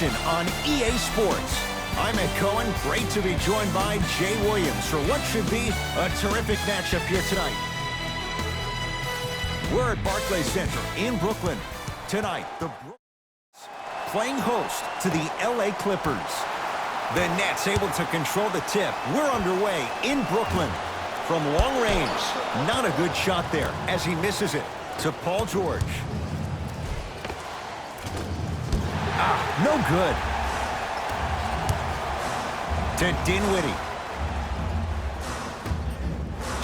action on EA Sports. I'm Ed Cohen. Great to be joined by Jay Williams for what should be a terrific matchup here tonight. We're at Barclays Center in Brooklyn. Tonight, the Brooklyn playing host to the LA Clippers. The Nets able to control the tip. We're underway in Brooklyn. From long range, not a good shot there as he misses it to Paul George. No good. To Dinwiddie.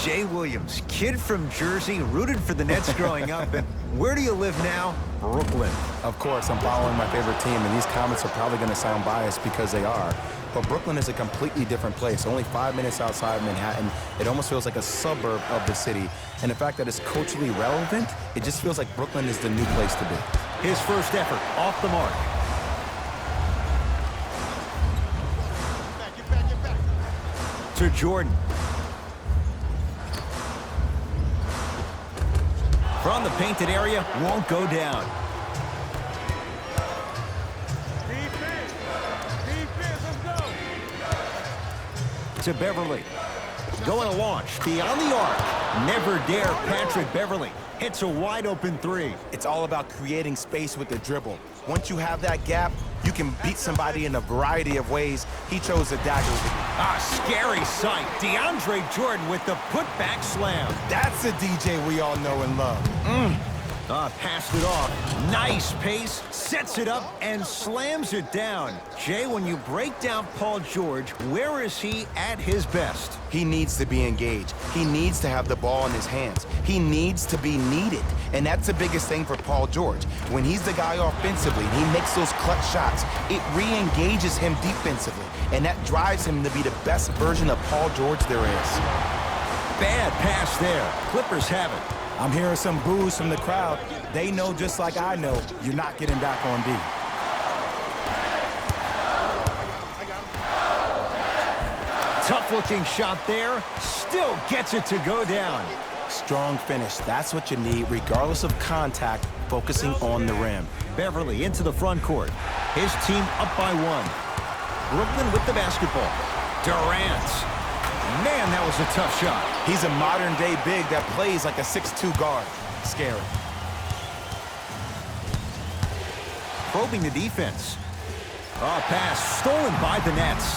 Jay Williams, kid from Jersey, rooted for the Nets growing up. And where do you live now? Brooklyn. Of course, I'm following my favorite team, and these comments are probably going to sound biased because they are. But Brooklyn is a completely different place. Only 5 minutes outside Manhattan. It almost feels like a suburb of the city. And the fact that it's culturally relevant, it just feels like Brooklyn is the new place to be. His first effort off the mark. To Jordan. From the painted area, won't go down. Defense, let's go. To Beverly. Going to launch, beyond the arc. Never dare Patrick Beverly. Hits a wide open three. It's all about creating space with the dribble. Once you have that gap, you can beat somebody in a variety of ways. He chose the dagger. Scary sight. DeAndre Jordan with the putback slam. That's a DJ we all know and love. Passed it off. Nice pace. Sets it up and slams it down. Jay, when you break down Paul George, where is he at his best? He needs to be engaged. He needs to have the ball in his hands. He needs to be needed. And that's the biggest thing for Paul George. When he's the guy offensively, he makes those clutch shots. It re-engages him defensively. And that drives him to be the best version of Paul George there is. Bad pass there. Clippers have it. I'm hearing some boos from the crowd. They know just like I know, you're not getting back on D. Tough-looking shot there. Still gets it to go down. Strong finish. That's what you need, regardless of contact, focusing on the rim. Beverly into the front court. His team up by 1. Brooklyn with the basketball. Durant. Man, that was a tough shot. He's a modern-day big that plays like a 6'2" guard. Scary. Probing the defense. Pass stolen by the Nets.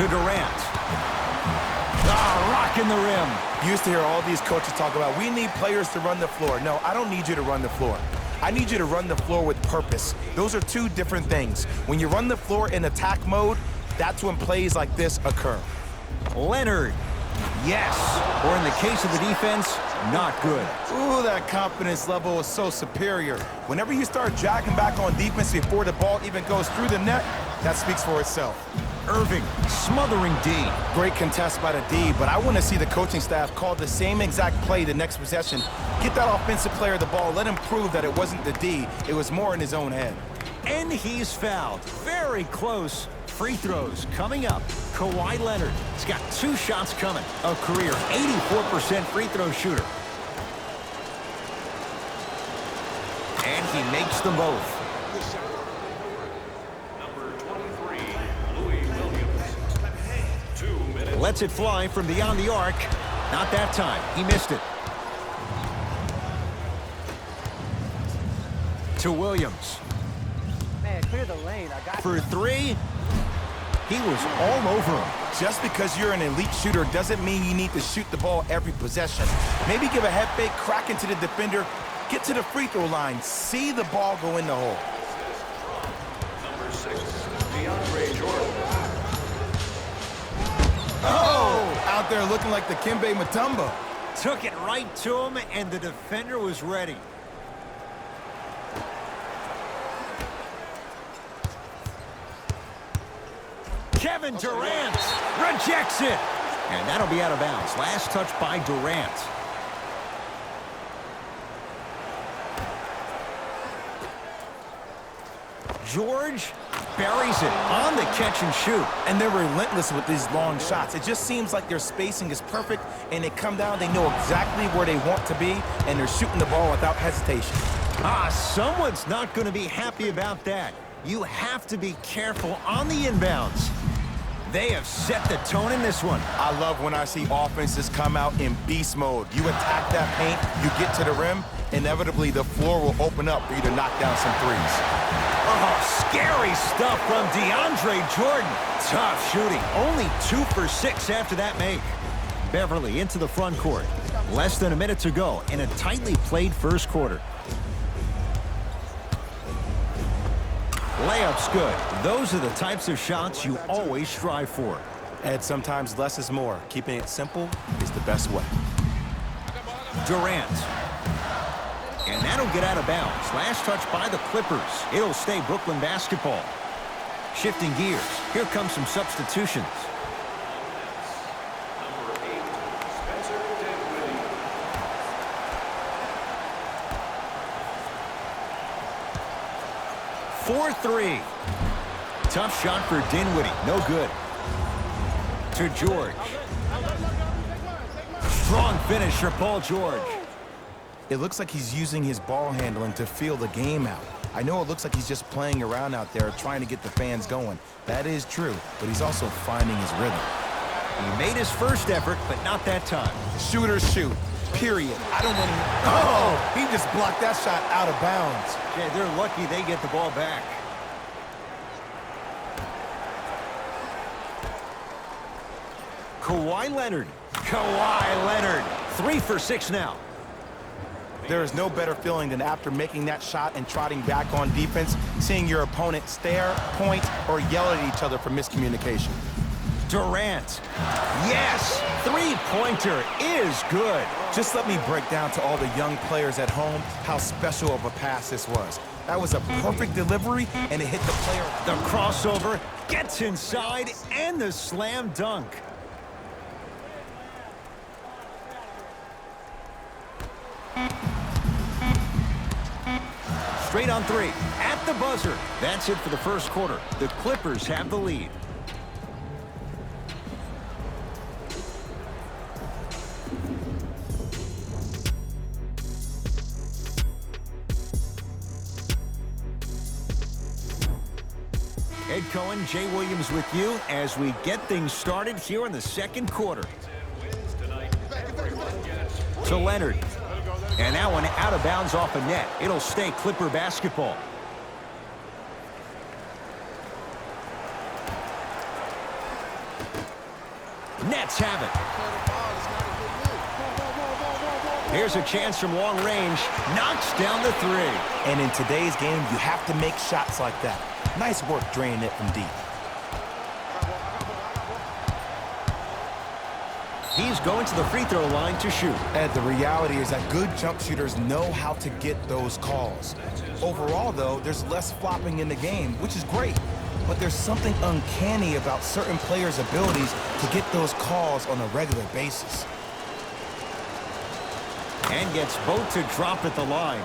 To Durant. Rocking the rim. You used to hear all these coaches talk about, we need players to run the floor. No, I don't need you to run the floor. I need you to run the floor with purpose. Those are two different things. When you run the floor in attack mode, that's when plays like this occur. Leonard. Yes. Or in the case of the defense, not good. Ooh, that confidence level is so superior. Whenever you start jogging back on defense before the ball even goes through the net, that speaks for itself. Irving smothering D. Great contest by the D, but I want to see the coaching staff call the same exact play the next possession. Get that offensive player the ball. Let him prove that it wasn't the D. It was more in his own head. And he's fouled. Very close. Free throws coming up. Kawhi Leonard has got 2 shots coming. A career 84% free throw shooter. And he makes them both. Lets it fly from beyond the arc. Not that time. He missed it. To Williams. Man, clear the lane. I got For 3. He was all over him. Just because you're an elite shooter doesn't mean you need to shoot the ball every possession. Maybe give a head fake, crack into the defender, get to the free throw line, see the ball go in the hole. Number 6, DeAndre Jordan. Oh! Out there looking like the Kimbe Mutombo. Took it right to him, and the defender was ready. Kevin Durant rejects it. And that'll be out of bounds. Last touch by Durant. George buries it on the catch and shoot. And they're relentless with these long shots. It just seems like their spacing is perfect, and they come down, they know exactly where they want to be, and they're shooting the ball without hesitation. Someone's not going to be happy about that. You have to be careful on the inbounds. They have set the tone in this one. I love when I see offenses come out in beast mode. You attack that paint, you get to the rim, inevitably the floor will open up for you to knock down some threes. Oh, scary stuff from DeAndre Jordan. Tough shooting. Only 2 for 6 after that make. Beverly into the front court. Less than a minute to go in a tightly played first quarter. Layup's good. Those are the types of shots you always strive for. And sometimes less is more. Keeping it simple is the best way. Durant. And that'll get out of bounds. Last touch by the Clippers. It'll stay Brooklyn basketball. Shifting gears. Here come some substitutions. Number 8, Spencer Dinwiddie. 4-3. Tough shot for Dinwiddie. No good. To George. Strong finish for Paul George. It looks like he's using his ball handling to feel the game out. I know it looks like he's just playing around out there trying to get the fans going. That is true, but he's also finding his rhythm. He made his first effort, but not that time. Shooters shoot, period. I don't want to... Oh, he just blocked that shot out of bounds. Yeah, they're lucky they get the ball back. Kawhi Leonard. Kawhi Leonard. 3 for 6 now. There is no better feeling than after making that shot and trotting back on defense, seeing your opponent stare, point, or yell at each other for miscommunication. Durant. Yes! Three-pointer is good. Just let me break down to all the young players at home how special of a pass this was. That was a perfect delivery, and it hit the player. The crossover gets inside, and the slam dunk. Straight on 3 at the buzzer. That's it for the first quarter. The Clippers have the lead. Ed Cohen, Jay Williams with you as we get things started here in the second quarter. To Leonard. And that one out of bounds off a net. It'll stay Clipper basketball. Nets have it. Here's a chance from long range. Knocks down the 3. And in today's game, you have to make shots like that. Nice work draining it from deep. He's going to the free throw line to shoot. Ed, the reality is that good jump shooters know how to get those calls. Overall, though, there's less flopping in the game, which is great. But there's something uncanny about certain players' abilities to get those calls on a regular basis. And gets both to drop at the line.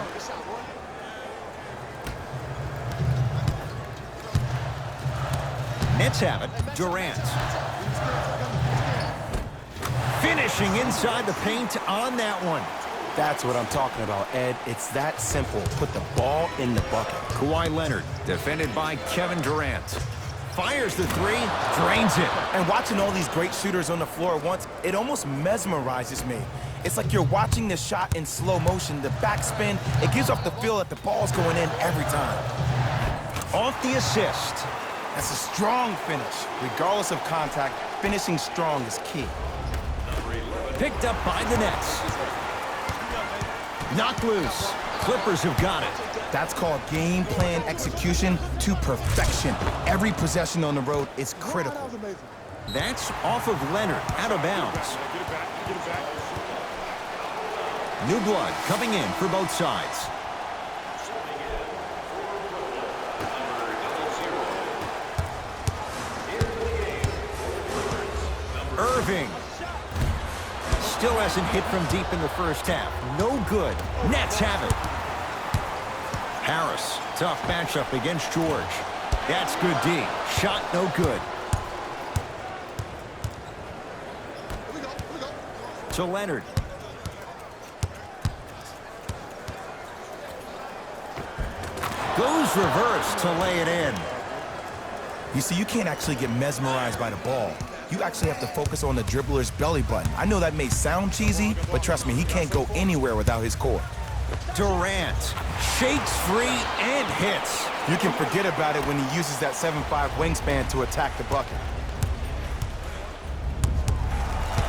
Nets have it. Durant. Finishing inside the paint on that one. That's what I'm talking about, Ed. It's that simple. Put the ball in the bucket. Kawhi Leonard, defended by Kevin Durant. Fires the 3, drains it. And watching all these great shooters on the floor at once, it almost mesmerizes me. It's like you're watching the shot in slow motion, the backspin. It gives off the feel that the ball's going in every time. Off the assist. That's a strong finish. Regardless of contact, finishing strong is key. Picked up by the Nets. Knocked loose. Clippers have got it. That's called game plan execution to perfection. Every possession on the road is critical. That's off of Leonard, out of bounds. New blood coming in for both sides. Irving. Still hasn't hit from deep in the first half. No good. Nets have it. Harris, tough matchup against George. That's good D. Shot no good. To Leonard. Goes reverse to lay it in. You see, you can't actually get mesmerized by the ball. You actually have to focus on the dribbler's belly button. I know that may sound cheesy, but trust me, he can't go anywhere without his core. Durant shakes free and hits. You can forget about it when he uses that 7'5" wingspan to attack the bucket.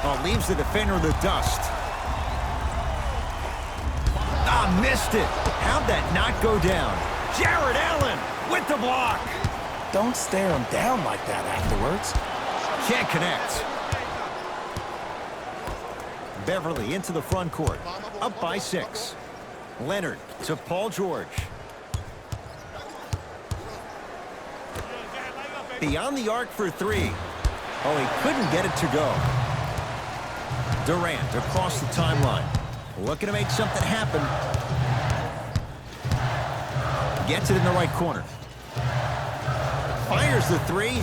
Oh, leaves the defender in the dust. Ah, missed it. How'd that not go down? Jared Allen with the block. Don't stare him down like that afterwards. Can't connect. Beverly into the front court. Up by 6. Leonard to Paul George. Beyond the arc for 3. Oh, he couldn't get it to go. Durant across the timeline. Looking to make something happen. Gets it in the right corner. Fires the 3.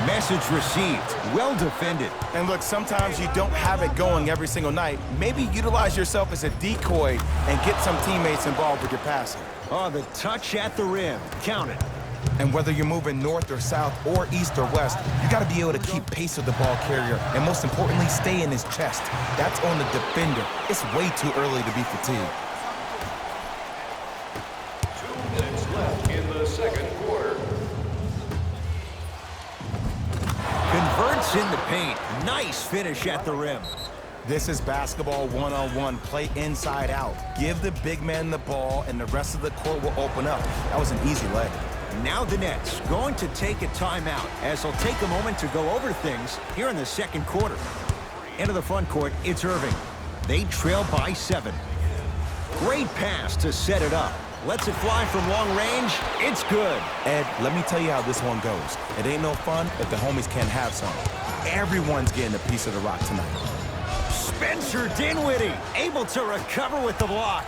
Message received. Well defended. And look, sometimes you don't have it going every single night. Maybe utilize yourself as a decoy and get some teammates involved with your passing. Oh, the touch at the rim. Count it. And whether you're moving north or south or east or west, you got to be able to keep pace with the ball carrier and most importantly, stay in his chest. That's on the defender. It's way too early to be fatigued. 2 minutes left in the second quarter. Converts in the paint. Nice finish at the rim. This is basketball one-on-one. Play inside out. Give the big man the ball and the rest of the court will open up. That was an easy lay. Now the Nets going to take a timeout as they'll take a moment to go over things here in the second quarter. Into the front court, it's Irving. They trail by 7. Great pass to set it up. Lets it fly from long range. It's good. Ed, let me tell you how this one goes. It ain't no fun if the homies can't have some. Everyone's getting a piece of the rock tonight. Spencer Dinwiddie able to recover with the block.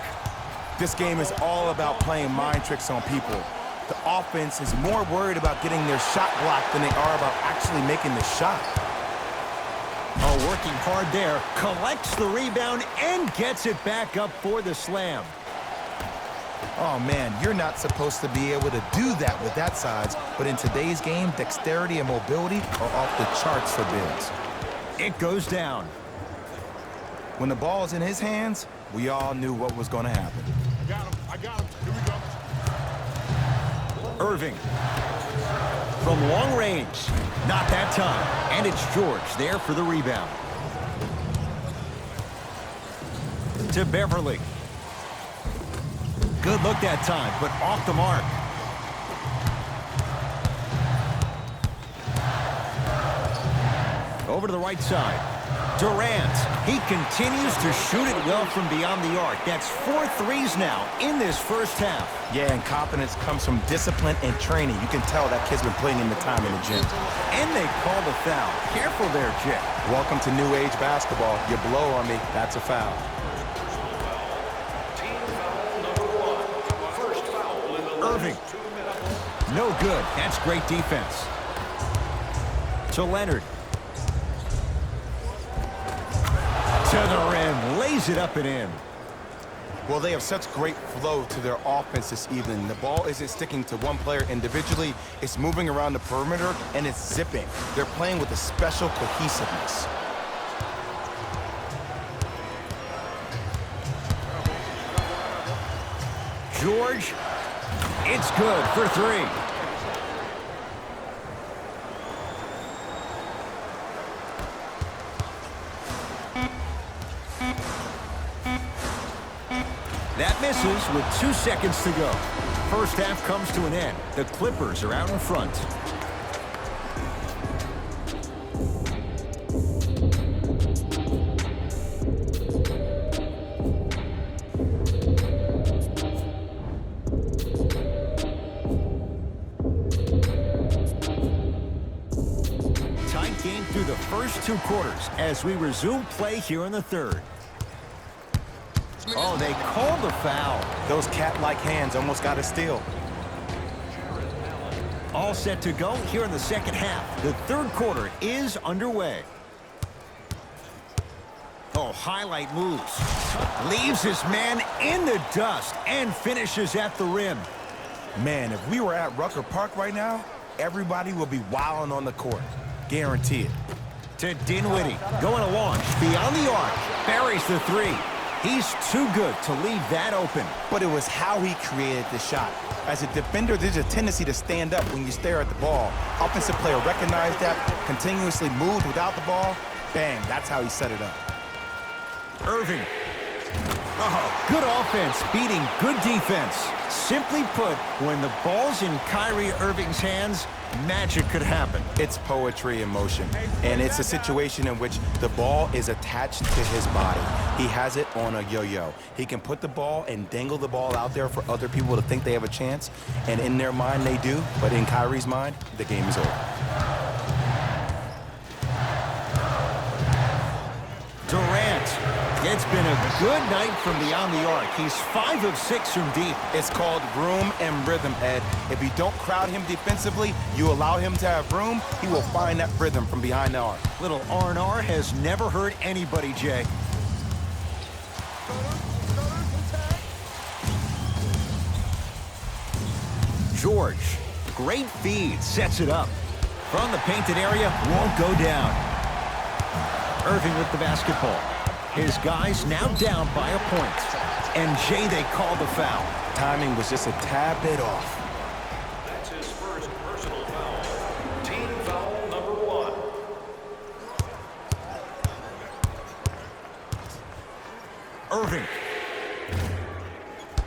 This game is all about playing mind tricks on people. The offense is more worried about getting their shot blocked than they are about actually making the shot. Oh, working hard there. Collects the rebound and gets it back up for the slam. Oh, man, you're not supposed to be able to do that with that size, but in today's game, dexterity and mobility are off the charts for bigs. It goes down. When the ball's in his hands, we all knew what was going to happen. I got him. Here we go. Irving. From long range. Not that time. And it's George there for the rebound. To Beverly. Good look that time, but off the mark. Over to the right side. Durant. He continues to shoot it well from beyond the arc. That's 4 threes now in this first half. Yeah, and confidence comes from discipline and training. You can tell that kid's been putting in the time in the gym. And they call the foul. Careful there, Jay. Welcome to new age basketball. You blow on me, that's a foul. Team foul number 1. First foul in the Irving. last 2 minutes. No good. That's great defense. To Leonard. To the rim. Lays it up and in. Well, they have such great flow to their offense this evening. The ball isn't sticking to one player individually. It's moving around the perimeter, and it's zipping. They're playing with a special cohesiveness. George. It's good for 3. That misses with 2 seconds to go. First half comes to an end. The Clippers are out in front. Tight game through the first 2 quarters as we resume play here in the third. Oh, they called the foul. Those cat-like hands almost got a steal. All set to go here in the second half. The third quarter is underway. Oh, highlight moves. Leaves his man in the dust and finishes at the rim. Man, if we were at Rucker Park right now, everybody would be wilding on the court. Guarantee it. To Dinwiddie, going to launch, beyond the arc, buries the three. He's too good to leave that open. But it was how he created the shot. As a defender, there's a tendency to stand up when you stare at the ball. Offensive player recognized that, continuously moved without the ball. Bang, that's how he set it up. Irving. Oh, good offense beating good defense. Simply put, when the ball's in Kyrie Irving's hands, magic could happen. It's poetry in motion, and it's a situation in which the ball is attached to his body. He has it on a yo-yo. He can put the ball and dangle the ball out there for other people to think they have a chance, and in their mind they do, but in Kyrie's mind, the game is over. Durant. It's been a good night from beyond the arc. He's 5 of 6 from deep. It's called room and rhythm, Ed. If you don't crowd him defensively, you allow him to have room, he will find that rhythm from behind the arc. Little R&R has never hurt anybody, Jay. George, great feed, sets it up. From the painted area, won't go down. Irving with the basketball. His guys now down by a point. And Jay, they call the foul. Timing was just a tad bit off. That's his first personal foul. Team foul number 1. Irving.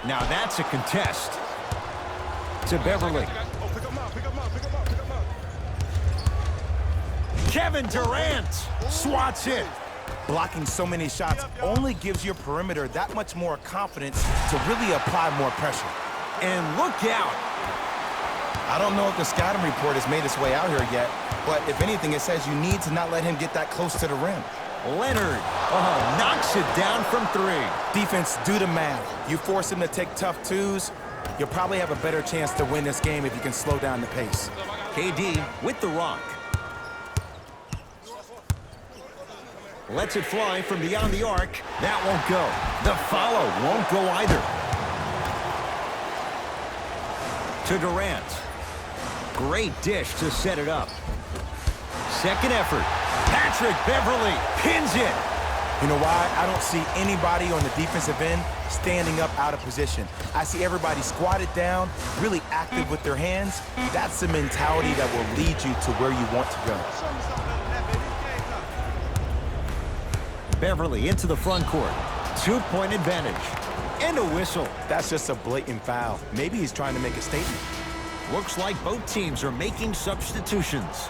Now that's a contest. To Beverly. Oh, pick him up, pick him up, pick him up, pick him up. Kevin Durant swats it. Blocking so many shots only gives your perimeter that much more confidence to really apply more pressure. And look out. I don't know if the scouting report has made its way out here yet, but if anything, it says you need to not let him get that close to the rim. Leonard knocks it down from 3. Defense, do the math. You force him to take tough twos, you'll probably have a better chance to win this game if you can slow down the pace. KD with the rock. Lets it fly from beyond the arc. That won't go. The follow won't go either. To Durant. Great dish to set it up. Second effort. Patrick Beverly pins it. You know why? I don't see anybody on the defensive end standing up out of position. I see everybody squatted down, really active with their hands. That's the mentality that will lead you to where you want to go. Beverly into the front court. 2-point advantage. And a whistle. That's just a blatant foul. Maybe he's trying to make a statement. Looks like both teams are making substitutions.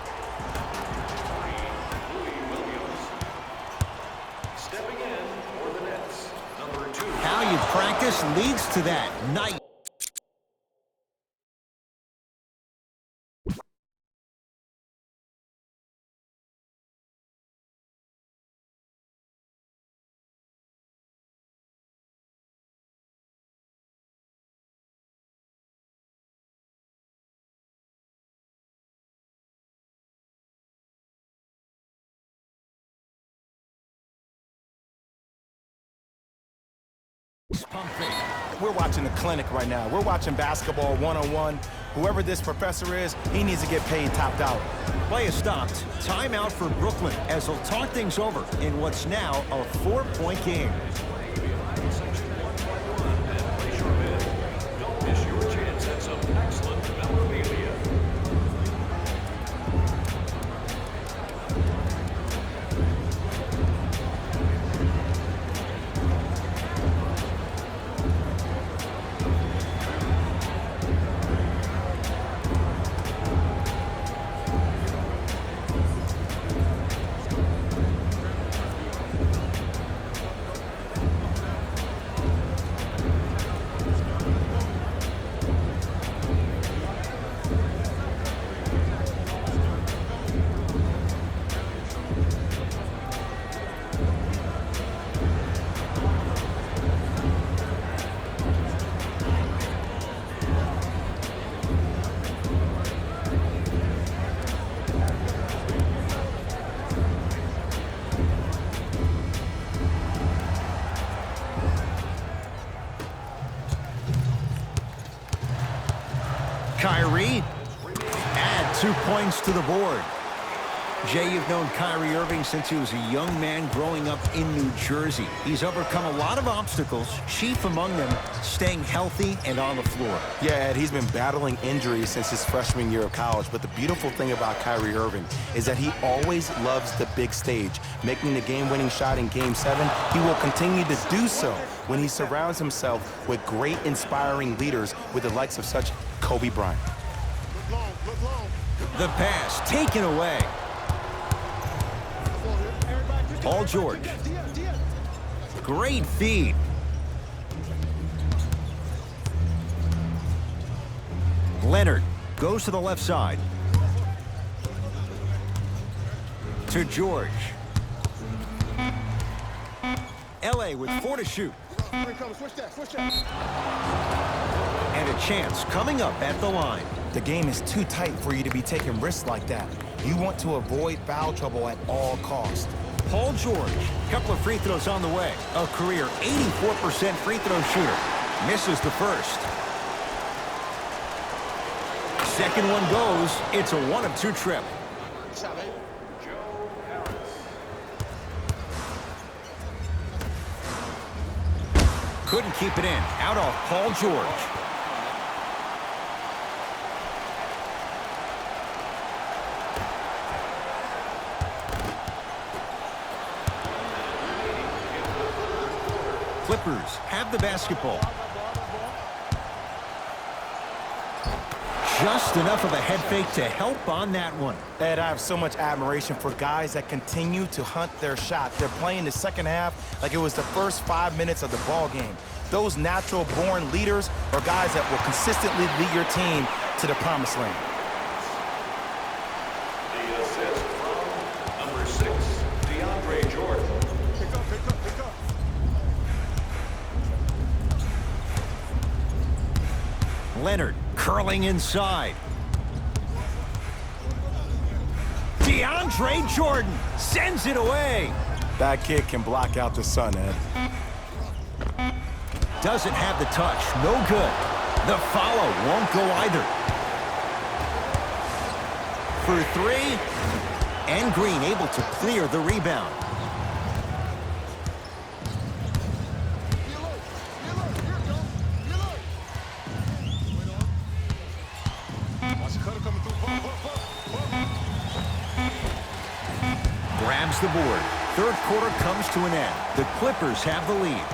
Stepping in for the Nets, number 2. How you practice leads to that night. We're watching a clinic right now. We're watching basketball one-on-one. Whoever this professor is, he needs to get paid top dollar. Play is stopped. Timeout for Brooklyn as they'll talk things over in what's now a 4-point game. Don't miss your chance at some excellent memorabilia. points to the board. Jay, you've known Kyrie Irving since he was a young man growing up in New Jersey. He's overcome a lot of obstacles, chief among them staying healthy and on the floor. Yeah, Ed, he's been battling injuries since his freshman year of college, but the beautiful thing about Kyrie Irving is that he always loves the big stage. Making the game-winning shot in Game 7, he will continue to do so when he surrounds himself with great, inspiring leaders with the likes of such Kobe Bryant. The pass taken away. Paul George. Great feed. Leonard goes to the left side. To George. LA with 4 to shoot. And a chance coming up at the line. The game is too tight for you to be taking risks like that. You want to avoid foul trouble at all costs. Paul George, couple of free throws on the way. A career 84% free throw shooter. Misses the first. Second one goes. It's a 1 of 2 trip. Couldn't keep it in. Out off Paul George. Clippers have the basketball. Just enough of a head fake to help on that one. Ed, I have so much admiration for guys that continue to hunt their shot. They're playing the second half like it was the first 5 minutes of the ball game. Those natural-born leaders are guys that will consistently lead your team to the promised land. The assist from number 6, DeAndre Jordan. Pick up, pick up, pick up. Leonard curling inside. DeAndre Jordan sends it away. That kid can block out the sun, Ed. Doesn't have the touch. No good. The follow won't go either. For 3. And Green able to clear the rebound. Grabs the board. Third quarter comes to an end. The Clippers have the lead.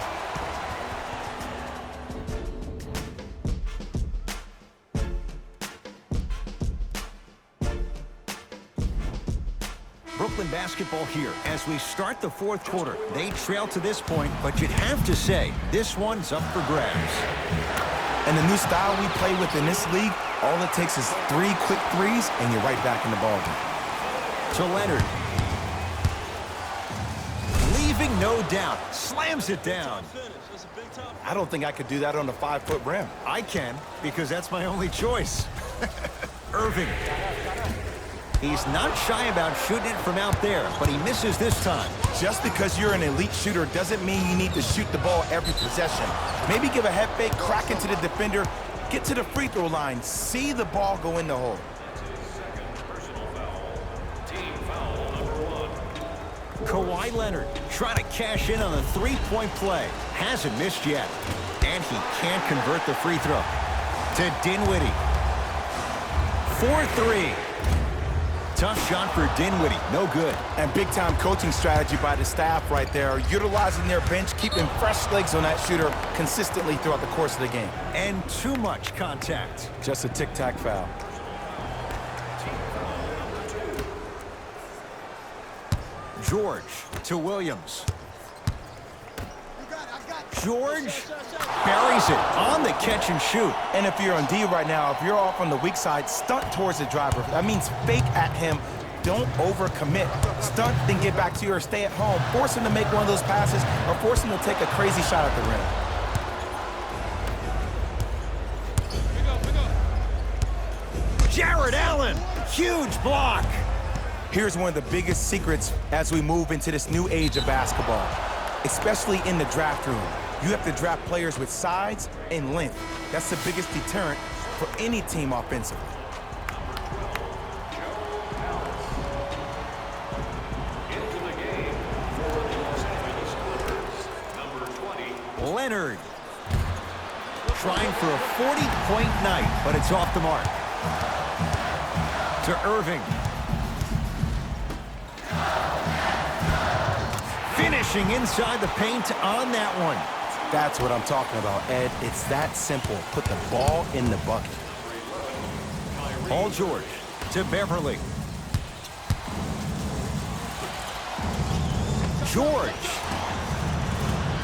Brooklyn basketball here as we start the fourth quarter. They trail to this point, but you'd have to say this one's up for grabs. And the new style we play with in this league, all it takes is 3 quick threes, and you're right back in the ballgame. To Leonard. Leaving no doubt. Slams it down. I don't think I could do that on a 5-foot rim. I can, because that's my only choice. Irving. He's not shy about shooting it from out there, but he misses this time. Just because you're an elite shooter doesn't mean you need to shoot the ball every possession. Maybe give a head fake, crack into the defender, get to the free throw line, see the ball go in the hole. Kawhi Leonard trying to cash in on a 3-point play. Hasn't missed yet. And he can't convert the free throw. To Dinwiddie. 4-3. Tough shot for Dinwiddie. No good. And big-time coaching strategy by the staff right there, utilizing their bench, keeping fresh legs on that shooter consistently throughout the course of the game. And too much contact. Just a tic-tac foul. George to Williams. George buries it on the catch and shoot. And if you're on D right now, if you're off on the weak side, stunt towards the driver. That means fake at him. Don't overcommit. Stunt, then get back to you or stay at home. Force him to make one of those passes or force him to take a crazy shot at the rim. Jared Allen, huge block. Here's one of the biggest secrets as we move into this new age of basketball, especially in the draft room. You have to draft players with size and length. That's the biggest deterrent for any team offensively. for a 40-point night, but it's off the mark. To Irving. Finishing inside the paint on that one. That's what I'm talking about, Ed. It's that simple. Put the ball in the bucket. Paul George to Beverly. George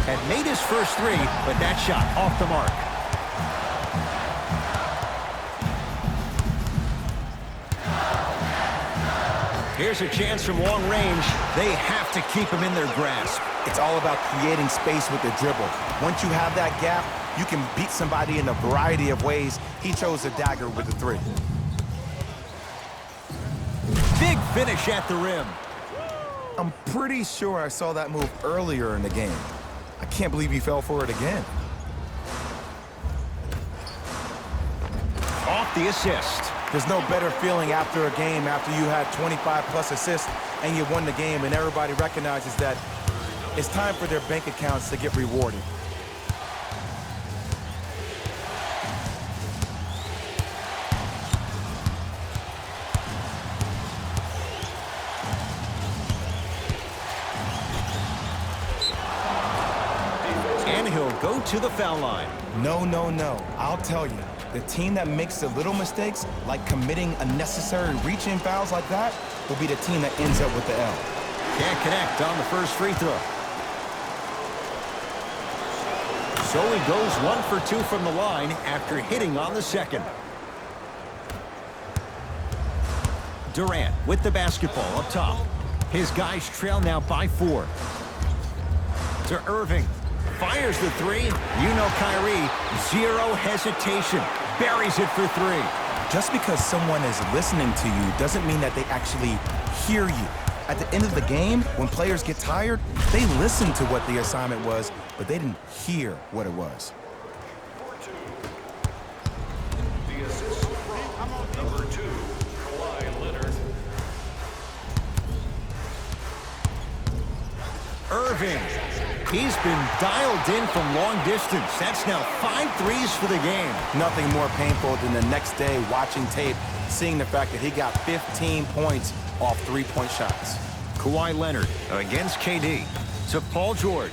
had made his first three, but that shot off the mark. Here's a chance from long range. They have to keep him in their grasp. It's all about creating space with the dribble. Once you have that gap, you can beat somebody in a variety of ways. He chose a dagger with the three. Big finish at the rim. I'm pretty sure I saw that move earlier in the game. I can't believe he fell for it again. Off the assist. There's no better feeling after a game after you had 25-plus assists and you won the game and everybody recognizes that it's time for their bank accounts to get rewarded. And he'll go to the foul line. No, no, no. I'll tell you. The team that makes the little mistakes, like committing unnecessary reach-in fouls like that, will be the team that ends up with the L. Can't connect on the first free throw. So he goes 1 for 2 from the line after hitting on the second. Durant with the basketball up top. His guys trail now by 4. To Irving. Fires the three. You know Kyrie. Zero hesitation. Buries it for 3. Just because someone is listening to you doesn't mean that they actually hear you. At the end of the game, when players get tired, they listen to what the assignment was, but they didn't hear what it was. The assist from number 2, Rylinnolin. Irving. He's been dialed in from long distance. That's now 5 threes for the game. Nothing more painful than the next day watching tape, seeing the fact that he got 15 points off 3-point shots. Kawhi Leonard against KD. To Paul George.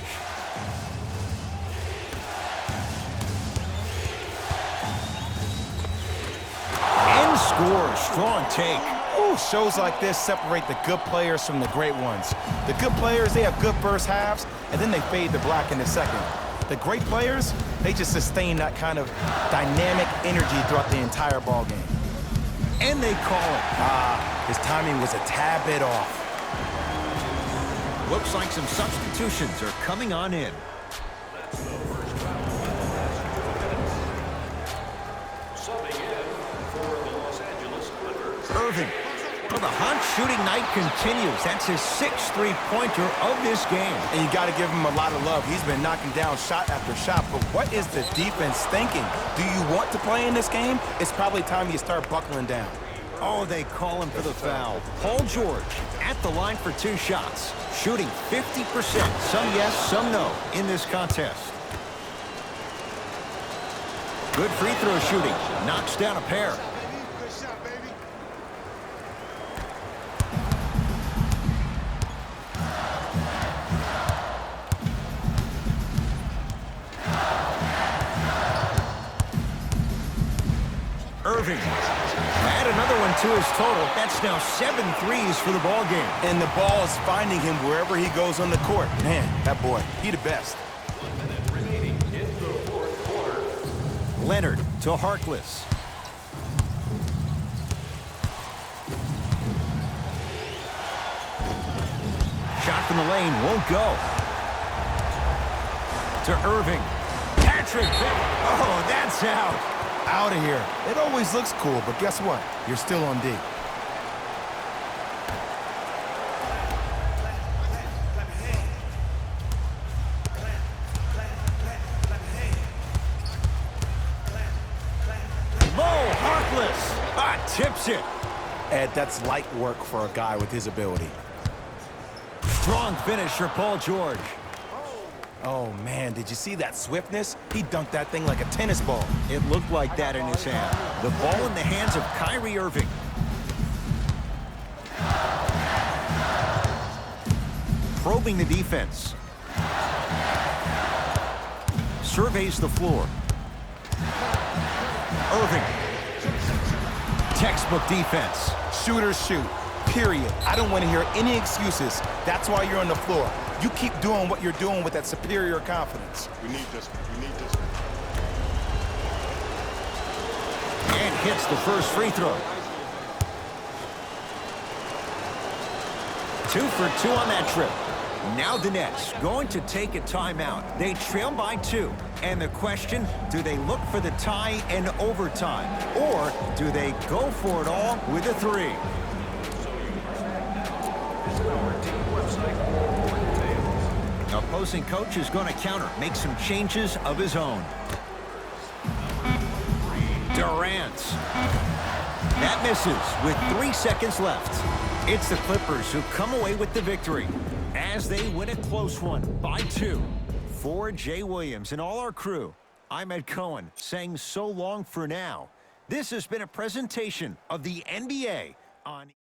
And scores. Strong take. Ooh, shows like this separate the good players from the great ones. The good players, they have good first halves, and then they fade to black in the second. The great players, they just sustain that kind of dynamic energy throughout the entire ball game. And they call it. His timing was a tad bit off. Looks like some substitutions are coming on in. Subbing in for the Los Angeles Clippers. Irving. Well, the hot shooting night continues. That's his 6th three-pointer of this game. And you got to give him a lot of love. He's been knocking down shot after shot. But what is the defense thinking? Do you want to play in this game? It's probably time you start buckling down. Oh, they call him for the foul. Paul George at the line for 2 shots. Shooting 50%. Some yes, some no in this contest. Good free throw shooting. Knocks down a pair. Good shot, baby. Irving. Add another one to his total. That's now 7 threes for the ball game. And the ball is finding him wherever he goes on the court. Man, that boy, he the best. 1 minute remaining in the fourth quarter. Leonard to Harkless. Shot from the lane won't go. To Irving. Patrick. Oh, that's out. Out of here. It always looks cool, but guess what? You're still on D. Mo Harkless. Tips it. Ed, that's light work for a guy with his ability. Strong finish for Paul George. Oh, man, did you see that swiftness? He dunked that thing like a tennis ball. It looked like that in his hand. The ball in the hands of Kyrie Irving. Probing the defense. Surveys the floor. Irving. Textbook defense. Shooters shoot, period. I don't want to hear any excuses. That's why you're on the floor. You keep doing what you're doing with that superior confidence. We need this. We need this. And hits the first free throw. 2 for 2 on that trip. Now the Nets going to take a timeout. They trail by 2. And the question, do they look for the tie in overtime? Or do they go for it all with a 3? Visit our team website for more details. Opposing coach is going to counter, make some changes of his own. Durant. That misses with 3 seconds left. It's the Clippers who come away with the victory as they win a close one by 2. For Jay Williams and all our crew, I'm Ed Cohen saying so long for now. This has been a presentation of the NBA on